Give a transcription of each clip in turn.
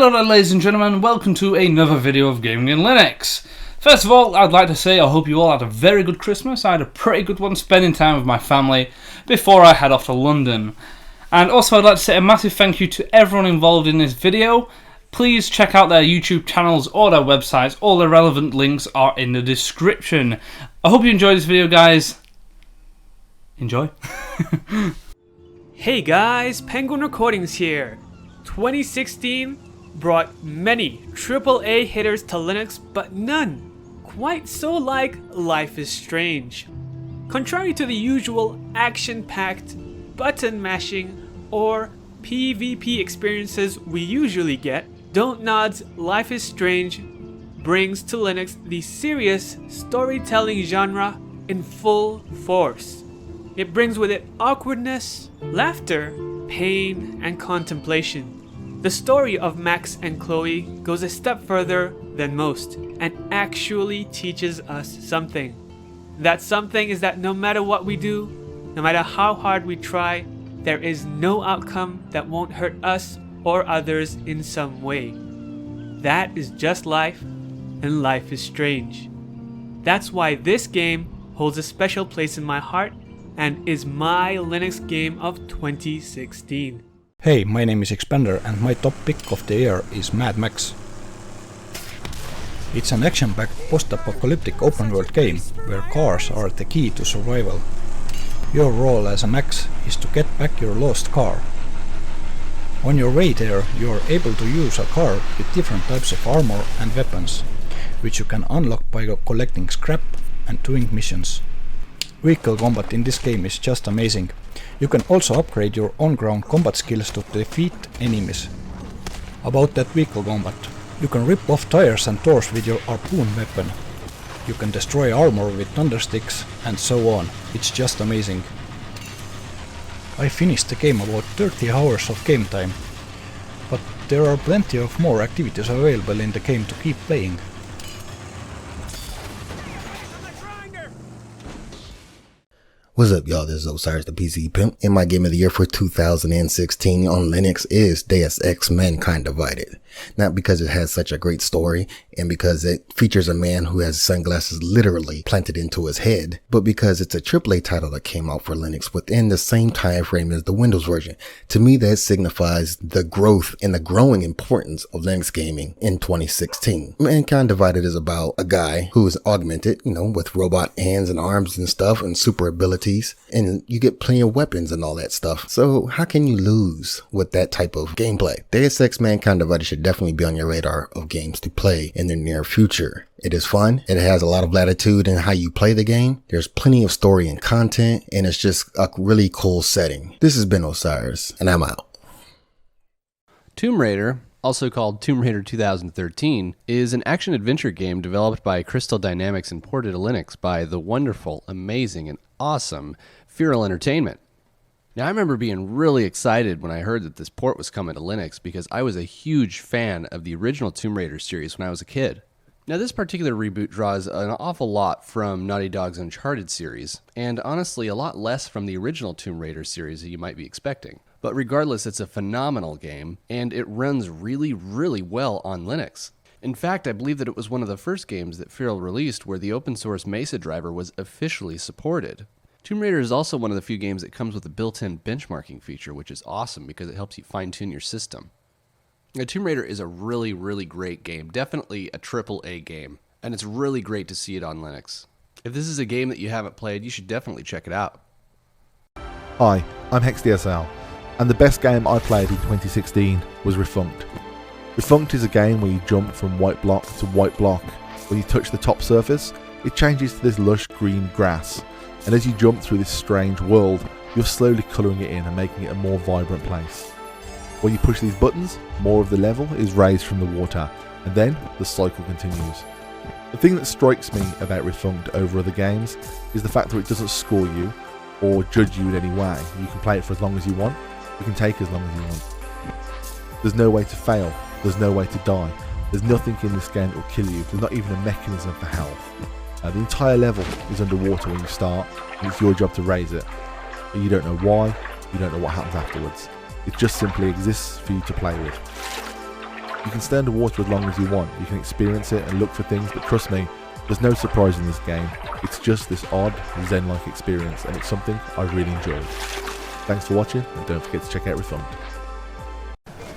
Hello there ladies and gentlemen, welcome to another video of GamingonLinux. First of all, I'd like to say I hope you all had a very good Christmas. I had a pretty good one spending time with my family before I head off to London. And also I'd like to say a massive thank you to everyone involved in this video. Please check out their YouTube channels or their websites. All the relevant links are in the description. I hope you enjoyed this video, guys. Enjoy. Hey guys, Penguin Recordings here. 2016 brought many AAA hitters to Linux, but none quite so like Life is Strange. Contrary to the usual action-packed, button-mashing, or PvP experiences we usually get, Don't Nod's Life is Strange brings to Linux the serious storytelling genre in full force. It brings with it awkwardness, laughter, pain, and contemplation. The story of Max and Chloe goes a step further than most and actually teaches us something. That something is that no matter what we do, no matter how hard we try, there is no outcome that won't hurt us or others in some way. That is just life, and life is strange. That's why this game holds a special place in my heart and is my Linux game of 2016. Hey, my name is Xpander and my top pick of the year is Mad Max. It's an action-packed post-apocalyptic open-world game where cars are the key to survival. Your role as a Max is to get back your lost car. On your way there, you are able to use a car with different types of armor and weapons, which you can unlock by collecting scrap and doing missions. Vehicle combat in this game is just amazing. You can also upgrade your on-ground combat skills to defeat enemies. About that vehicle combat, you can rip off tires and doors with your harpoon weapon. You can destroy armor with thundersticks and so on. It's just amazing. I finished the game about 30 hours of game time, but there are plenty of more activities available in the game to keep playing. What's up, y'all? This is Osirez, the PC Pimp, and my game of the year for 2016 on Linux is Deus Ex Mankind Divided. Not because it has such a great story, and because it features a man who has sunglasses literally planted into his head, but because it's a AAA title that came out for Linux within the same time frame as the Windows version. To me, that signifies the growth and the growing importance of Linux gaming in 2016. Mankind Divided is about a guy who is augmented, with robot hands and arms and stuff and super abilities, and you get plenty of weapons and all that stuff. So how can you lose with that type of gameplay? Deus Ex Mankind Divided should definitely be on your radar of games to play in the near future. It is fun. It has a lot of latitude in how you play the game. There's plenty of story and content, and it's just a really cool setting. This has been Osirez, and I'm out. Tomb Raider, also called Tomb Raider 2013, is an action-adventure game developed by Crystal Dynamics and ported to Linux by the wonderful, amazing, and awesome Feral Entertainment. Now, I remember being really excited when I heard that this port was coming to Linux because I was a huge fan of the original Tomb Raider series when I was a kid. Now, this particular reboot draws an awful lot from Naughty Dog's Uncharted series, and honestly, a lot less from the original Tomb Raider series that you might be expecting. But regardless, it's a phenomenal game, and it runs really, really well on Linux. In fact, I believe that it was one of the first games that Feral released where the open source Mesa driver was officially supported. Tomb Raider is also one of the few games that comes with a built-in benchmarking feature, which is awesome because it helps you fine-tune your system. Now, Tomb Raider is a really, really great game, definitely a AAA game, and it's really great to see it on Linux. If this is a game that you haven't played, you should definitely check it out. Hi, I'm HexDSL, and the best game I played in 2016 was Refunked. Refunked is a game where you jump from white block to white block. When you touch the top surface, it changes to this lush green grass. And as you jump through this strange world, you're slowly colouring it in and making it a more vibrant place. When you push these buttons, more of the level is raised from the water, and then the cycle continues. The thing that strikes me about Refunked over other games is the fact that it doesn't score you or judge you in any way. You can play it for as long as you want, you can take as long as you want. There's no way to fail, there's no way to die, there's nothing in this game that will kill you, there's not even a mechanism for health. The entire level is underwater when you start, and it's your job to raise it. But you don't know why, you don't know what happens afterwards. It just simply exists for you to play with. You can stay underwater as long as you want, you can experience it and look for things, but trust me, there's no surprise in this game. It's just this odd, zen-like experience, and it's something I really enjoyed. Thanks for watching, and don't forget to check out Refund.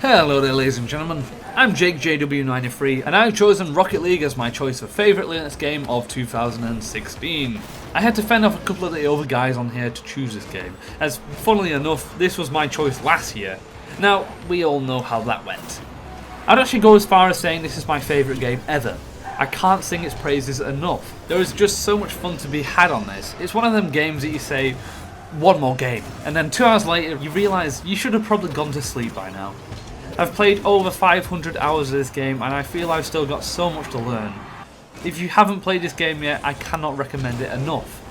Hello there ladies and gentlemen, I'm Jake JW93 and I've chosen Rocket League as my choice of favourite Linux game of 2016. I had to fend off a couple of the other guys on here to choose this game, as funnily enough this was my choice last year. Now, we all know how that went. I'd actually go as far as saying this is my favourite game ever. I can't sing its praises enough. There is just so much fun to be had on this. It's one of them games that you say, one more game, and then 2 hours later you realise you should have probably gone to sleep by now. I've played over 500 hours of this game and I feel I've still got so much to learn. If you haven't played this game yet, I cannot recommend it enough.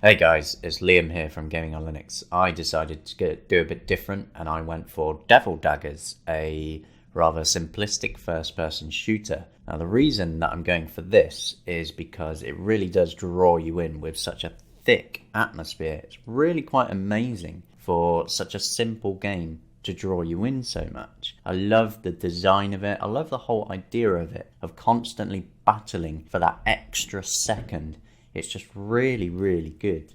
Hey guys, it's Liam here from GamingonLinux. I decided to do a bit different and I went for Daggers, a rather simplistic first-person shooter. Now the reason that I'm going for this is because it really does draw you in with such a thick atmosphere. It's really quite amazing for such a simple game to draw you in so much. I love the design of it, I love the whole idea of it, of constantly battling for that extra second. It's just really, really good.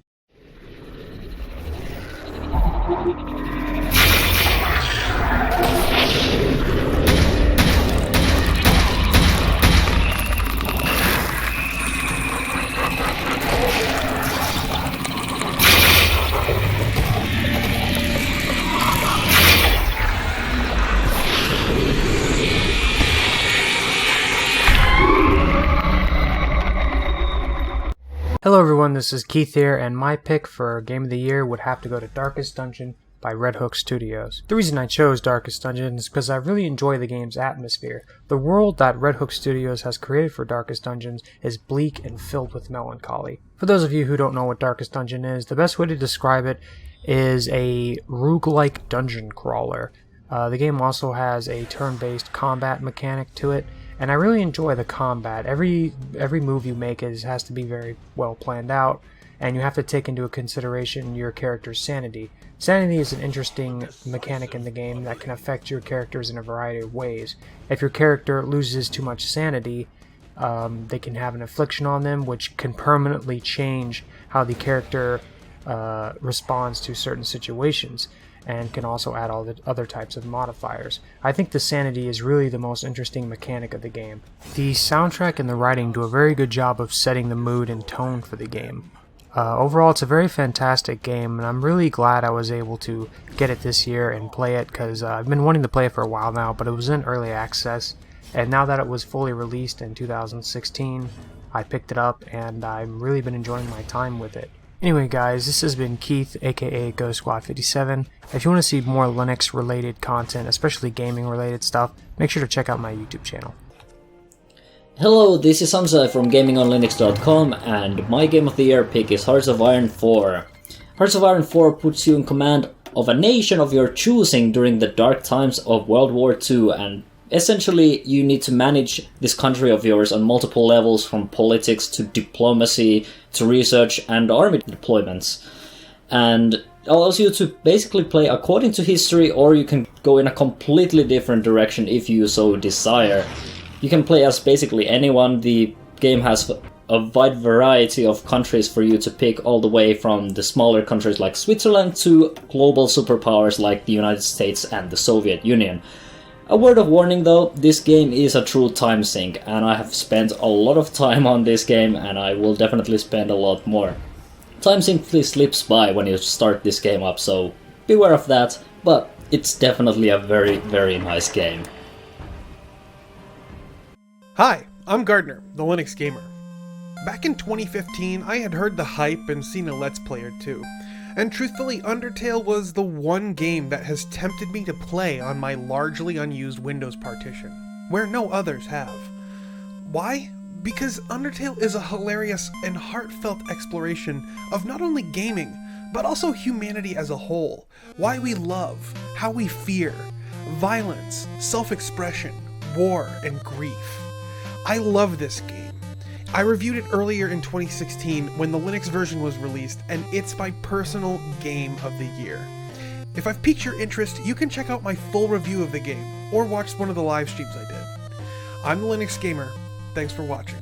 Hello everyone, this is Keith here, and my pick for Game of the Year would have to go to Darkest Dungeon by Red Hook Studios. The reason I chose Darkest Dungeon is because I really enjoy the game's atmosphere. The world that Red Hook Studios has created for Darkest Dungeons is bleak and filled with melancholy. For those of you who don't know what Darkest Dungeon is, the best way to describe it is a roguelike dungeon crawler. The game also has a turn-based combat mechanic to it, and I really enjoy the combat. Every move you make has to be very well planned out, and you have to take into consideration your character's sanity. Sanity is an interesting mechanic in the game that can affect your characters in a variety of ways. If your character loses too much sanity, they can have an affliction on them, which can permanently change how the character responds to certain situations, and can also add all the other types of modifiers. I think the sanity is really the most interesting mechanic of the game. The soundtrack and the writing do a very good job of setting the mood and tone for the game. Overall, it's a very fantastic game, and I'm really glad I was able to get it this year and play it, because I've been wanting to play it for a while now, but it was in early access, and now that it was fully released in 2016, I picked it up, and I've really been enjoying my time with it. Anyway guys, this has been Keith, aka Ghost Squad 57. If you want to see more Linux related content, especially gaming related stuff, make sure to check out my YouTube channel. Hello, this is Hamza from GamingonLinux.com, and my Game of the Year pick is Hearts of Iron 4. Hearts of Iron 4 puts you in command of a nation of your choosing during the dark times of World War II, and essentially you need to manage this country of yours on multiple levels, from politics to diplomacy to research and army deployments. And allows you to basically play according to history, or you can go in a completely different direction if you so desire. You can play as basically anyone. The game has a wide variety of countries for you to pick, all the way from the smaller countries like Switzerland to global superpowers like the United States and the Soviet Union. A word of warning though, this game is a true time sink, and I have spent a lot of time on this game, and I will definitely spend a lot more. Time simply slips by when you start this game up, so beware of that, but it's definitely a very, very nice game. Hi, I'm Gardner, the Linux Gamer. Back in 2015, I had heard the hype and seen a Let's Play or two, and truthfully, Undertale was the one game that has tempted me to play on my largely unused Windows partition, where no others have. Why? Because Undertale is a hilarious and heartfelt exploration of not only gaming, but also humanity as a whole, why we love, how we fear, violence, self-expression, war, and grief. I love this game. I reviewed it earlier in 2016 when the Linux version was released, and it's my personal game of the year. If I've piqued your interest, you can check out my full review of the game, or watch one of the live streams I did. I'm the Linux Gamer. Thanks for watching.